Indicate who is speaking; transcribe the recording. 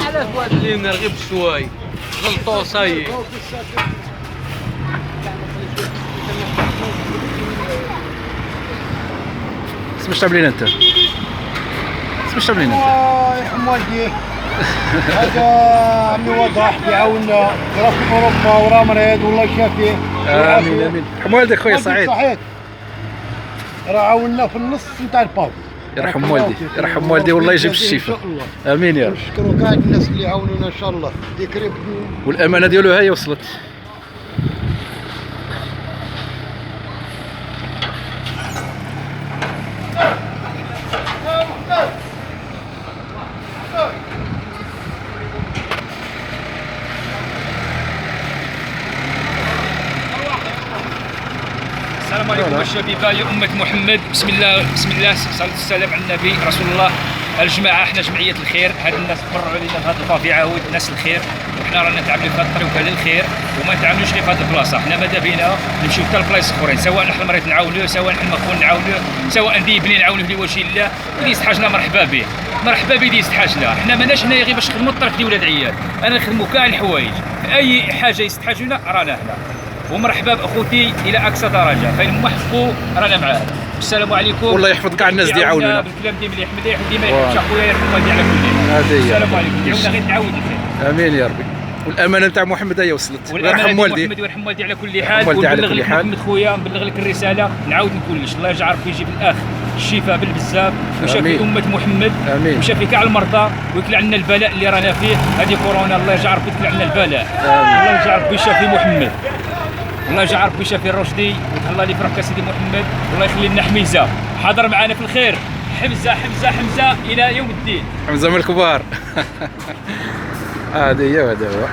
Speaker 1: علاش واحد اللي غير بشوي غلطو صاي.
Speaker 2: اسمش تعملين انت؟ اسمش تعملين انت؟
Speaker 3: يرحم والديه. هذا عمي وضح يعاوننا راه في اوروبا وراه مريض والله يشافيه.
Speaker 2: امين امين. يرحم والديك خويا سعيد.
Speaker 3: صحيح. راه عاوننا في النص نتاع الباب.
Speaker 2: يرحم والدي، يرحم والدي والله يجيب الشفاء. امين يا رب.
Speaker 3: نشكروا كاع الناس اللي عاونونا ان شاء الله. ذكري
Speaker 2: والامانه ديالو هي وصلت.
Speaker 4: السلام عليكم الشبيبه يا امه محمد. بسم الله صلاه والسلام على النبي رسول الله. الجماعه احنا جمعيه الخير، هاد الناس تبرعوا علينا في هذه الطبيعه وناس الخير، وحنا رانا نتعاملوا في هذا الطريق للخير وما نتعاملوش غير في هذه البلاصه. حنا ماذا بينا نمشيو حتى لبلايص اخرين، سواء نحن المريض نعاونوه، سواء نحن المخون نعاونوه، سواء ندي بني نعاونوه لوجه الله. اللي يستحاجنا مرحبا به، مرحبا به اللي يستحاجنا. حنا ماناش هنايا غير باش نخدموا الطريق ديال ولاد عيال، انا نخدموا كاع الحوايج، في اي حاجه يستحاجونا رانا هنا. ومرحبا باخوتي الى اقصى درجه، فين ما حقوا رانا معاه. السلام عليكم.
Speaker 2: والله يحفظ كاع الناس اللي يعاونونا
Speaker 4: بالكلام ديما اللي مليح وديما يحفظ اخويا يرحم والدي على كل. السلام عليكم. يعاوننا غير نعاود الخير.
Speaker 2: امين يا ربي. والامانه نتاع محمد هي وصلت.
Speaker 4: ويرحم والدي. محمد ويرحم والدي على كل حال. ونبلغ لك محمد خويا، نبلغ لك الرساله، نعاود نقولش الله يجعل ربي يجيب الاخ الشفاء بالبزاف، وشافي امه محمد، وشافي كاع المرضى، ويكل عنا البلاء اللي رانا فيه. هذه كورونا الله يجعل ربي يكل عنا البلاء. الله يجعل ربي يشافي محمد، الله يجعل ربي يشافي الرشدي، وتهلا لي فرحك سيدي محمد، والله يخلي لنا حميزه حاضر معنا في الخير. حمزه الى يوم الدين.
Speaker 2: حمزه من الكبار. هذه هي وهذا هو.